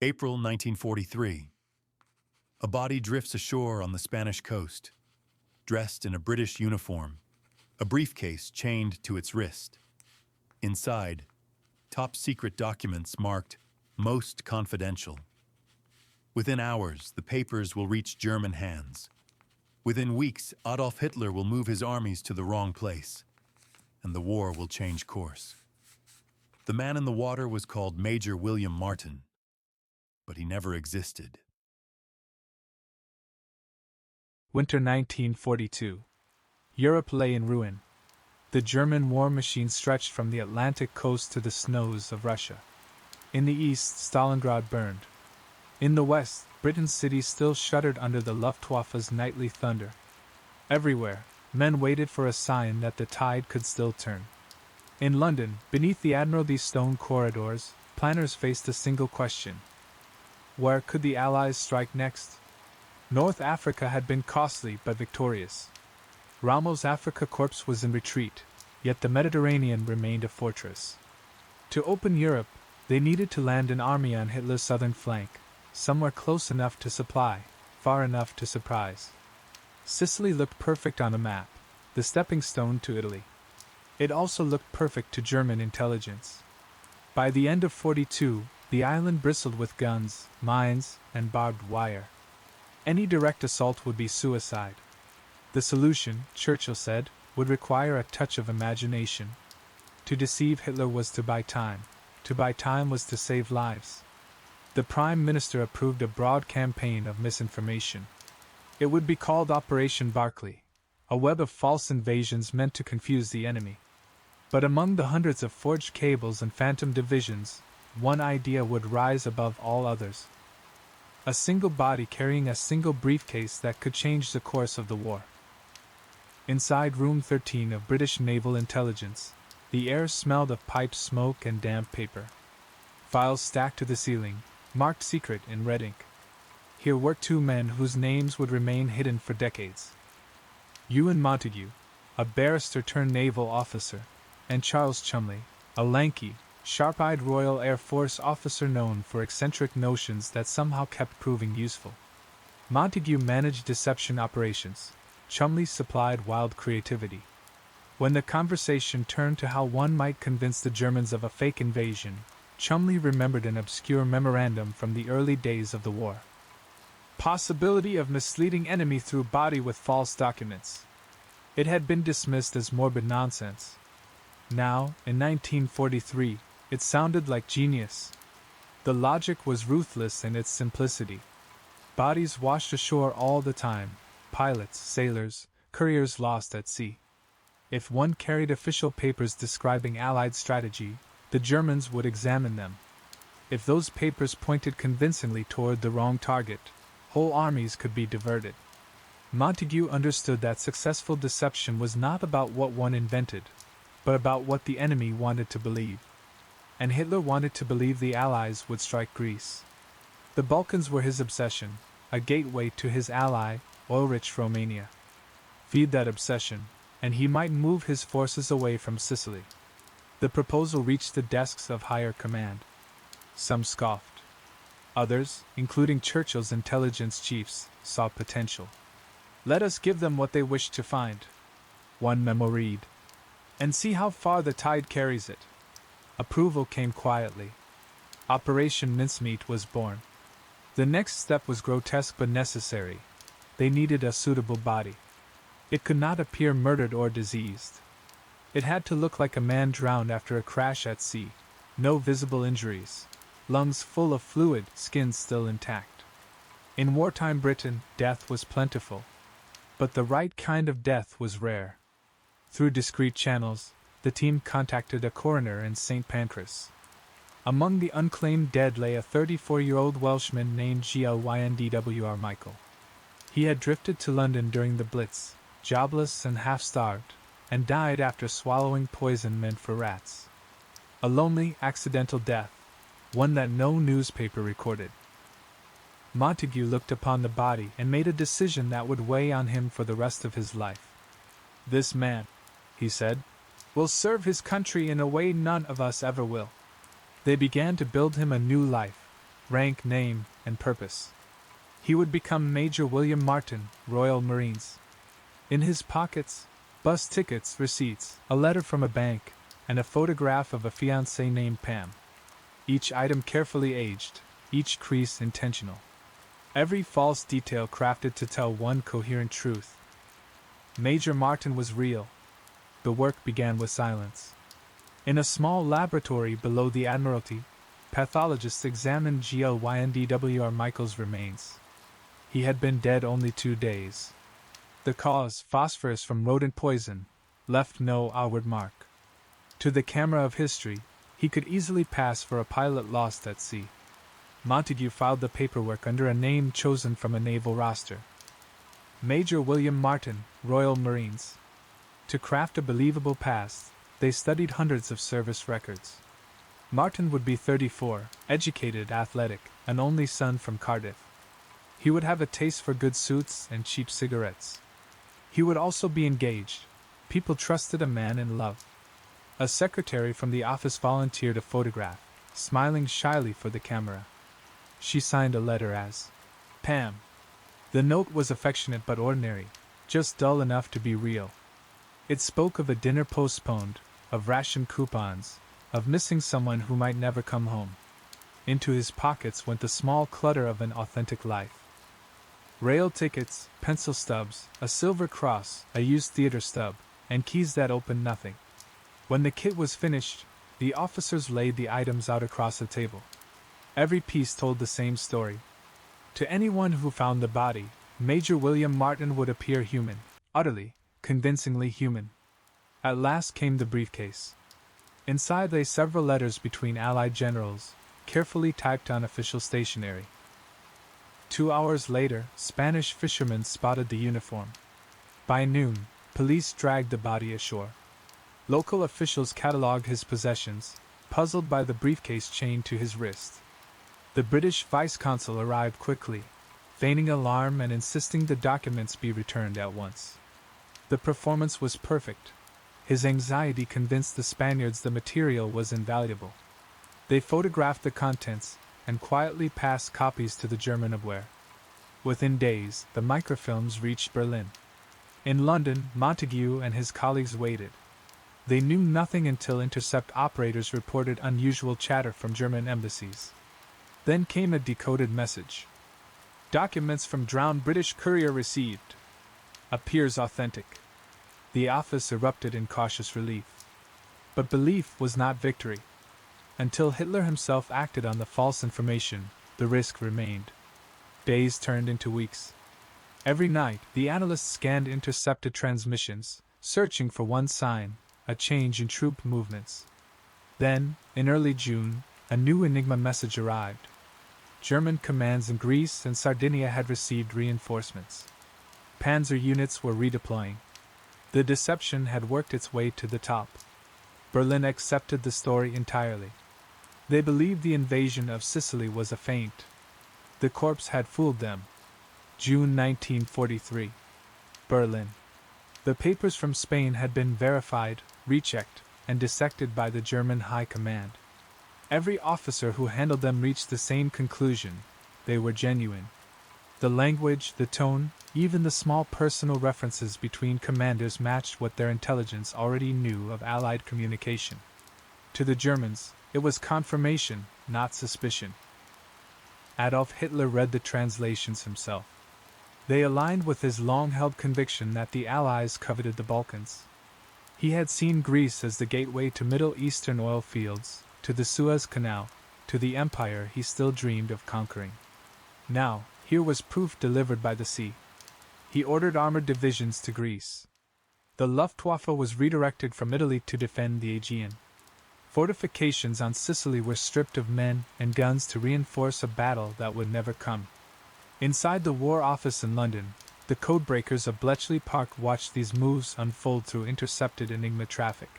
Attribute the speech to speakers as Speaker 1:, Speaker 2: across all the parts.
Speaker 1: April 1943. A body drifts ashore on the Spanish coast, dressed in a British uniform, a briefcase chained to its wrist. Inside, top-secret documents marked "Most Confidential." Within hours, the papers will reach German hands. Within weeks, Adolf Hitler will move his armies to the wrong place, and the war will change course. The man in the water was called Major William Martin, but he never existed.
Speaker 2: Winter 1942. Europe lay in ruin. The German war machine stretched from the Atlantic coast to the snows of Russia. In the east, Stalingrad burned. In the west, Britain's cities still shuddered under the Luftwaffe's nightly thunder. Everywhere, men waited for a sign that the tide could still turn. In London, beneath the Admiralty stone corridors, planners faced a single question. Where could the Allies strike next? North Africa had been costly but victorious. Rommel's Afrika Korps was in retreat, yet the Mediterranean remained a fortress. To open Europe, they needed to land an army on Hitler's southern flank, somewhere close enough to supply, far enough to surprise. Sicily looked perfect on a map, the stepping stone to Italy. It also looked perfect to German intelligence. By the end of 42, the island bristled with guns, mines, and barbed wire. Any direct assault would be suicide. The solution, Churchill said, would require a touch of imagination. To deceive Hitler was to buy time. To buy time was to save lives. The Prime Minister approved a broad campaign of misinformation. It would be called Operation Barclay, a web of false invasions meant to confuse the enemy. But among the hundreds of forged cables and phantom divisions, one idea would rise above all others. A single body carrying a single briefcase that could change the course of the war. Inside Room 13 of British Naval Intelligence, the air smelled of pipe smoke and damp paper. Files stacked to the ceiling, marked secret in red ink. Here worked two men whose names would remain hidden for decades. Ewan Montague, a barrister-turned-naval officer, and Charles Chumley, a lanky, sharp-eyed Royal Air Force officer known for eccentric notions that somehow kept proving useful. Montague managed deception operations. Chumley supplied wild creativity. When the conversation turned to how one might convince the Germans of a fake invasion, Chumley remembered an obscure memorandum from the early days of the war. Possibility of misleading enemy through body with false documents. It had been dismissed as morbid nonsense. Now, in 1943, it sounded like genius. The logic was ruthless in its simplicity. Bodies washed ashore all the time, pilots, sailors, couriers lost at sea. If one carried official papers describing Allied strategy, the Germans would examine them. If those papers pointed convincingly toward the wrong target, whole armies could be diverted. Montague understood that successful deception was not about what one invented, but about what the enemy wanted to believe. And Hitler wanted to believe the Allies would strike Greece. The Balkans were his obsession, a gateway to his ally, oil-rich Romania. Feed that obsession, and he might move his forces away from Sicily. The proposal reached the desks of higher command. Some scoffed. Others, including Churchill's intelligence chiefs, saw potential. Let us give them what they wish to find. One memo read. And see how far the tide carries it. Approval came quietly. Operation Mincemeat was born. The next step was grotesque but necessary. They needed a suitable body. It could not appear murdered or diseased. It had to look like a man drowned after a crash at sea. No visible injuries. Lungs full of fluid, skin still intact. In wartime Britain, death was plentiful. But the right kind of death was rare. Through discreet channels, the team contacted a coroner in St. Pancras. Among the unclaimed dead lay a 34-year-old Welshman named Gwynwr Michael. He had drifted to London during the Blitz, jobless and half-starved, and died after swallowing poison meant for rats. A lonely, accidental death, one that no newspaper recorded. Montague looked upon the body and made a decision that would weigh on him for the rest of his life. This man, he said, will serve his country in a way none of us ever will. They began to build him a new life. rank, name, and purpose. He would become Major William Martin, Royal Marines. In his pockets, bus tickets, receipts, a letter from a bank, and a photograph of a fiancée named Pam. Each item carefully aged, each crease intentional. Every false detail crafted to tell one coherent truth. Major Martin was real. The work began with silence. In a small laboratory below the Admiralty, pathologists examined GLYNDWR Michael's remains. He had been dead only 2 days. The cause, phosphorus from rodent poison, left no outward mark. To the camera of history, he could easily pass for a pilot lost at sea. Montague filed the paperwork under a name chosen from a naval roster. Major William Martin, Royal Marines. To craft a believable past, they studied hundreds of service records. Martin would be 34, educated, athletic, an only son from Cardiff. He would have a taste for good suits and cheap cigarettes. He would also be engaged. People trusted a man in love. A secretary from the office volunteered a photograph, smiling shyly for the camera. She signed a letter as Pam. The note was affectionate but ordinary, just dull enough to be real. It spoke of a dinner postponed, of ration coupons, of missing someone who might never come home. Into his pockets went the small clutter of an authentic life. Rail tickets, pencil stubs, a silver cross, a used theater stub, and keys that opened nothing. When the kit was finished, the officers laid the items out across the table. Every piece told the same story. To anyone who found the body, Major William Martin would appear human, utterly, convincingly human. At last came the briefcase. Inside lay several letters between Allied generals, carefully typed on official stationery. 2 hours later, Spanish fishermen spotted the uniform. By noon, police dragged the body ashore. Local officials catalogued his possessions, puzzled by the briefcase chained to his wrist. The British vice-consul arrived quickly, feigning alarm and insisting the documents be returned at once. The performance was perfect. His anxiety convinced the Spaniards the material was invaluable. They photographed the contents and quietly passed copies to the German Abwehr. Within days, the microfilms reached Berlin. In London, Montague and his colleagues waited. They knew nothing until intercept operators reported unusual chatter from German embassies. Then came a decoded message. Documents from drowned British courier received. Appears authentic. The office erupted in cautious relief. But belief was not victory. Until Hitler himself acted on the false information, the risk remained. Days turned into weeks. Every night, the analysts scanned intercepted transmissions, searching for one sign, a change in troop movements. Then, in early June, a new Enigma message arrived. German commands in Greece and Sardinia had received reinforcements. Panzer units were redeploying. The deception had worked its way to the top. Berlin accepted the story entirely. They believed the invasion of Sicily was a feint. The corpse had fooled them. June 1943. Berlin. The papers from Spain had been verified, rechecked, and dissected by the German High Command. Every officer who handled them reached the same conclusion: they were genuine. The language, the tone, even the small personal references between commanders matched what their intelligence already knew of Allied communication. To the Germans, it was confirmation, not suspicion. Adolf Hitler read the translations himself. They aligned with his long-held conviction that the Allies coveted the Balkans. He had seen Greece as the gateway to Middle Eastern oil fields, to the Suez Canal, to the empire he still dreamed of conquering. Now, here was proof delivered by the sea. He ordered armored divisions to Greece. The Luftwaffe was redirected from Italy to defend the Aegean. Fortifications on Sicily were stripped of men and guns to reinforce a battle that would never come. Inside the War Office in London, the codebreakers of Bletchley Park watched these moves unfold through intercepted Enigma traffic.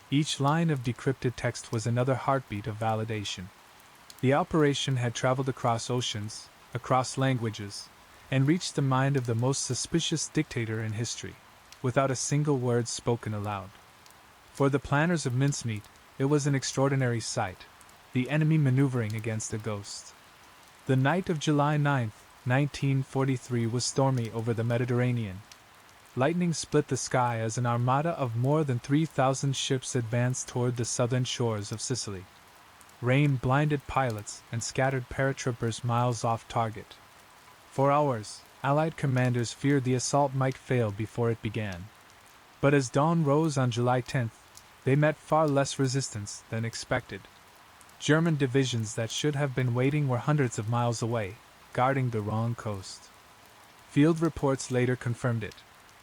Speaker 2: Each line of decrypted text was another heartbeat of validation. The operation had traveled across oceans, across languages, and reached the mind of the most suspicious dictator in history, without a single word spoken aloud. For the planners of Mincemeat, it was an extraordinary sight, the enemy maneuvering against a ghost. The night of July 9, 1943 was stormy over the Mediterranean. Lightning split the sky as an armada of more than 3,000 ships advanced toward the southern shores of Sicily. Rain blinded pilots and scattered paratroopers miles off target. For hours, Allied commanders feared the assault might fail before it began. But as dawn rose on July 10th, they met far less resistance than expected. German divisions that should have been waiting were hundreds of miles away, guarding the wrong coast. Field reports later confirmed it.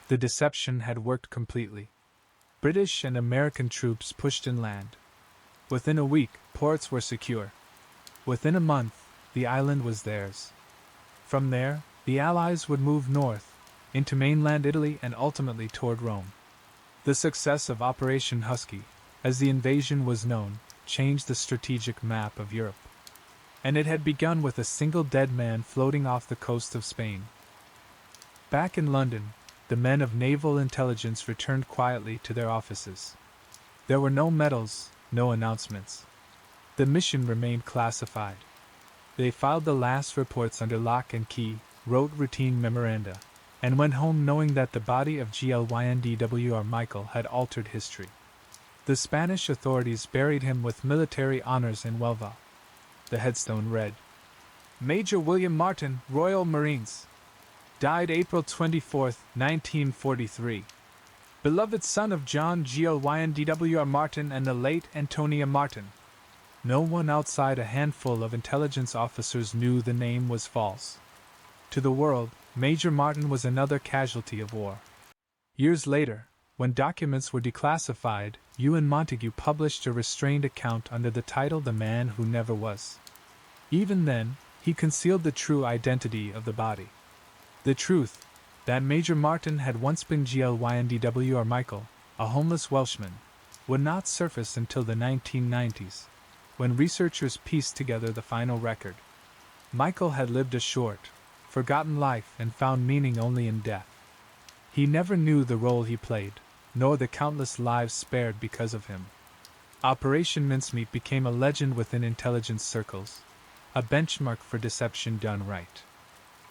Speaker 2: The deception had worked completely. British and American troops pushed inland. Within a week, ports were secure. Within a month, the island was theirs. From there, the Allies would move north, into mainland Italy and ultimately toward Rome. The success of Operation Husky, as the invasion was known, changed the strategic map of Europe. And it had begun with a single dead man floating off the coast of Spain. Back in London, the men of naval intelligence returned quietly to their offices. There were no medals, no announcements. The mission remained classified. They filed the last reports under lock and key, wrote routine memoranda, and went home knowing that the body of GLYNDWR Michael had altered history. The Spanish authorities buried him with military honors in Huelva. The headstone read, Major William Martin, Royal Marines. Died April 24, 1943. Beloved son of John GLYNDWR Martin and the late Antonia Martin. No one outside a handful of intelligence officers knew the name was false. To the world, Major Martin was another casualty of war. Years later, when documents were declassified, Ewan Montague published a restrained account under the title The Man Who Never Was. Even then, he concealed the true identity of the body. The truth, that Major Martin had once been GLYNDWR Michael, a homeless Welshman, would not surface until the 1990s, when researchers pieced together the final record. Michael had lived a short, forgotten life and found meaning only in death. He never knew the role he played, nor the countless lives spared because of him. Operation Mincemeat became a legend within intelligence circles, a benchmark for deception done right.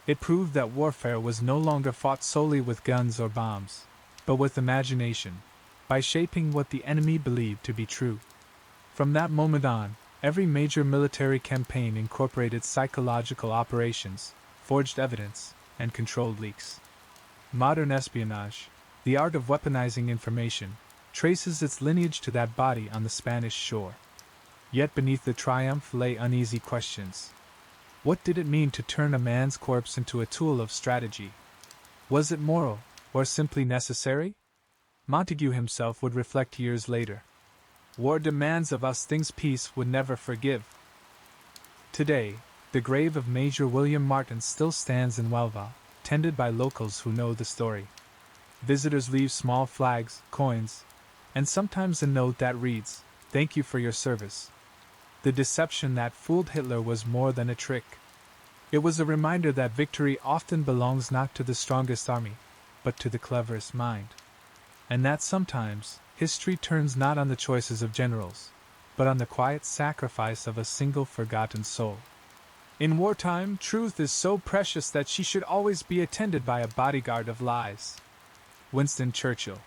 Speaker 2: It proved that warfare was no longer fought solely with guns or bombs, but with imagination, by shaping what the enemy believed to be true. From that moment on, every major military campaign incorporated psychological operations, forged evidence, and controlled leaks. Modern espionage, the art of weaponizing information, traces its lineage to that body on the Spanish shore. Yet beneath the triumph lay uneasy questions. What did it mean to turn a man's corpse into a tool of strategy? Was it moral, or simply necessary? Montague himself would reflect years later. War demands of us things peace would never forgive. Today, the grave of Major William Martin still stands in Huelva, tended by locals who know the story. Visitors leave small flags, coins, and sometimes a note that reads, "Thank you for your service." The deception that fooled Hitler was more than a trick. It was a reminder that victory often belongs not to the strongest army, but to the cleverest mind. And that sometimes, history turns not on the choices of generals, but on the quiet sacrifice of a single forgotten soul. In wartime, truth is so precious that she should always be attended by a bodyguard of lies. Winston Churchill.